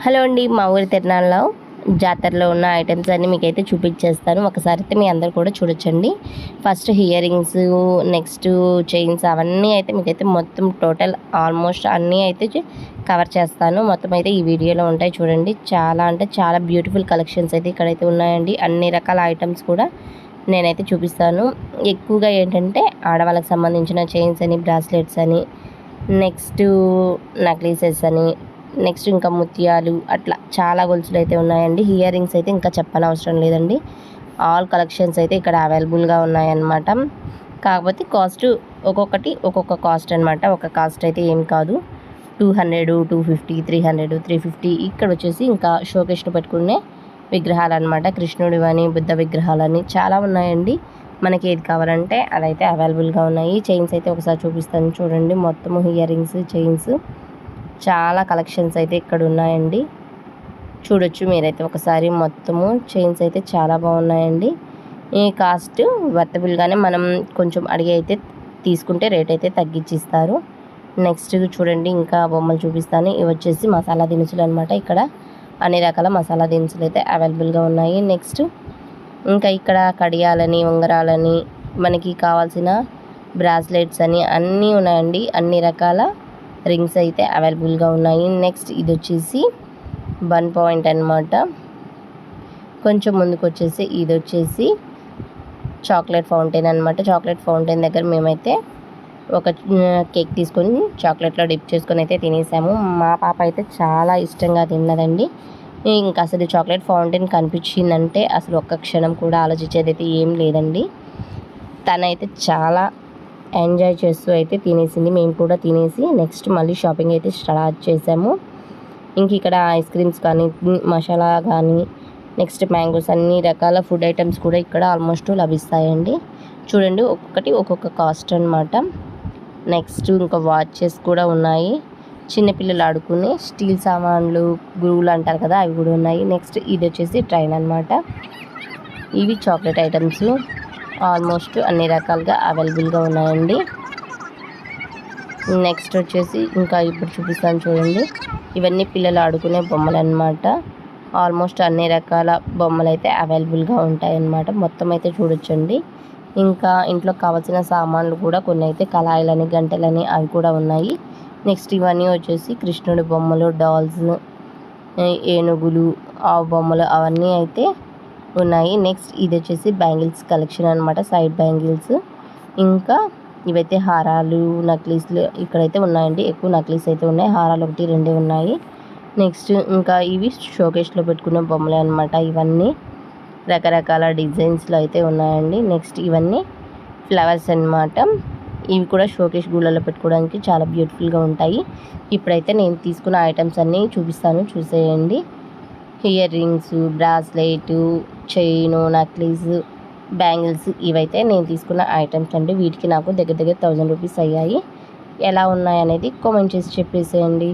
Hello అండి, మా ఊరి తిరునాళ్ళలో జాతరలో ఉన్న ఐటమ్స్ అన్నీ మీకైతే చూపించేస్తాను. ఒకసారి అయితే మీ అందరు కూడా చూడొచ్చండి. First here rings, next chains అవన్నీ అయితే మీకైతే మొత్తం టోటల్ ఆల్మోస్ట్ అన్నీ అయితే కవర్ చేస్తాను. మొత్తం అయితే ఈ వీడియోలో ఉంటాయి చూడండి. చాలా అంటే చాలా బ్యూటిఫుల్ కలెక్షన్స్ అయితే ఇక్కడైతే ఉన్నాయండి. అన్ని రకాల ఐటమ్స్ కూడా నేనైతే చూపిస్తాను. ఎక్కువగా ఏంటంటే ఆడవాళ్ళకి సంబంధించిన చైన్స్ అని, బ్రాస్లెట్స్ అని, నెక్స్ట్ నెక్లెసెస్ అని, నెక్స్ట్ ఇంకా ముత్యాలు, అట్లా చాలా గొలుసులు అయితే ఉన్నాయండి. హియర్ రింగ్స్ అయితే ఇంకా చెప్పనవసరం లేదండి. ఆల్ కలెక్షన్స్ అయితే ఇక్కడ అవైలబుల్గా ఉన్నాయన్నమాట. కాకపోతే కాస్ట్ ఒక్కొక్కటి ఒక్కొక్క కాస్ట్ అనమాట. ఒక కాస్ట్ అయితే ఏం కాదు. 200, 250, 300, 350. ఇక్కడ వచ్చేసి ఇంకా షోకేస్లో పెట్టుకునే విగ్రహాలు అనమాట. కృష్ణుడు అని, బుద్ధ విగ్రహాలని చాలా ఉన్నాయండి. మనకి ఏది కావాలంటే అదైతే అవైలబుల్గా ఉన్నాయి. చైన్స్ అయితే ఒకసారి చూపిస్తాను చూడండి. మొత్తము హియర్ రింగ్స్, చైన్స్ చాలా కలెక్షన్స్ అయితే ఇక్కడ ఉన్నాయండి. చూడొచ్చు మీరైతే ఒకసారి. మొత్తము చైన్స్ అయితే చాలా బాగున్నాయండి. ఈ కాస్ట్ వర్తబుల్గానే మనం కొంచెం అడిగి అయితే తీసుకుంటే రేట్ అయితే తగ్గించిస్తారు. నెక్స్ట్ చూడండి, ఇంకా బొమ్మలు చూపిస్తాను. ఇవి వచ్చేసి మసాలా దినుసులు అనమాట. ఇక్కడ అన్ని రకాల మసాలా దినుసులు అయితే అవైలబుల్గా ఉన్నాయి. నెక్స్ట్ ఇంకా ఇక్కడ కడియాలని, ఉంగరాలని, మనకి కావాల్సిన బ్రాస్లెట్స్ అని అన్నీ ఉన్నాయండి. అన్ని రకాల రింగ్స్ అయితే అవైలబుల్గా ఉన్నాయి. నెక్స్ట్ ఇది వచ్చేసి బన్ పాయింట్ అనమాట. కొంచెం ముందుకు వచ్చేసి ఇది వచ్చేసి చాక్లెట్ ఫౌంటైన్ అనమాట. చాక్లెట్ ఫౌంటైన్ దగ్గర మేమైతే ఒక కేక్ తీసుకొని చాక్లెట్లో డిప్ చేసుకొని అయితే తినేసాము. మా పాప అయితే చాలా ఇష్టంగా తిన్నదండి. ఇంకా అసలు చాక్లెట్ ఫౌంటైన్ కనిపించిందంటే అసలు ఒక్క క్షణం కూడా ఆలోచించేది అయితే ఏం లేదండి. తనైతే చాలా ఎంజాయ్ చేస్తూ అయితే తినేసింది. మేము కూడా తినేసి నెక్స్ట్ మళ్ళీ షాపింగ్ అయితే స్టార్ట్ చేసాము. ఇంక ఇక్కడ ఐస్ క్రీమ్స్ కానీ, మసాలా కానీ, నెక్స్ట్ మ్యాంగోస్, అన్ని రకాల ఫుడ్ ఐటమ్స్ కూడా ఇక్కడ ఆల్మోస్ట్ లభిస్తాయండి. చూడండి, ఒక్కొక్కటి ఒక్కొక్క కాస్ట్ అనమాట. నెక్స్ట్ ఇంకా వాచెస్ కూడా ఉన్నాయి. చిన్నపిల్లలు ఆడుకునే స్టీల్ సామాన్లు, గురువులు అంటారు కదా, అవి కూడా ఉన్నాయి. నెక్స్ట్ ఇది వచ్చేసి ట్రైన్ అనమాట. ఇవి చాక్లెట్ ఐటమ్స్ ఆల్మోస్ట్ అన్ని రకాలుగా అవైలబుల్గా ఉన్నాయండి. నెక్స్ట్ వచ్చేసి ఇంకా ఇప్పుడు చూపిస్తాను చూడండి. ఇవన్నీ పిల్లలు ఆడుకునే బొమ్మలు అనమాట. ఆల్మోస్ట్ అన్ని రకాల బొమ్మలు అయితే అవైలబుల్గా ఉంటాయన్నమాట. మొత్తం అయితే చూడొచ్చండి. ఇంకా ఇంట్లో కావాల్సిన సామాన్లు కూడా కొన్ని అయితే కళాయిలని, గంటలని అవి కూడా ఉన్నాయి. నెక్స్ట్ ఇవన్నీ వచ్చేసి కృష్ణుడి బొమ్మలు, డాల్స్, ఏనుగులు, ఆవు బొమ్మలు అవన్నీ అయితే ఉన్నాయి. నెక్స్ట్ ఇది వచ్చేసి బ్యాంగిల్స్ కలెక్షన్ అనమాట. సైడ్ బ్యాంగిల్స్, ఇంకా ఇవైతే హారాలు, నక్లీస్లు ఇక్కడైతే ఉన్నాయండి. ఎక్కువ నక్లీస్ అయితే ఉన్నాయి. హారాలు 1, 2 ఉన్నాయి. నెక్స్ట్ ఇంకా ఇవి షోకేస్లో పెట్టుకునే బొమ్మలే అనమాట. ఇవన్నీ రకరకాల డిజైన్స్లో అయితే ఉన్నాయండి. నెక్స్ట్ ఇవన్నీ ఫ్లవర్స్ అనమాట. ఇవి కూడా షోకేస్ గూళ్ళలో పెట్టుకోవడానికి చాలా బ్యూటిఫుల్గా ఉంటాయి. ఇప్పుడైతే నేను తీసుకున్న ఐటమ్స్ అన్నీ చూపిస్తాను, చూసేయండి. Here rings, bracelet, chain, necklace, bangles ఇవైతే నేను తీసుకున్న ఐటమ్స్ అండి. వీటికి నాకు దగ్గర 1000 రూపీస్ అయ్యాయి. ఎలా ఉన్నాయి అనేది కామెంట్ చేసి చెప్పేసేయండి.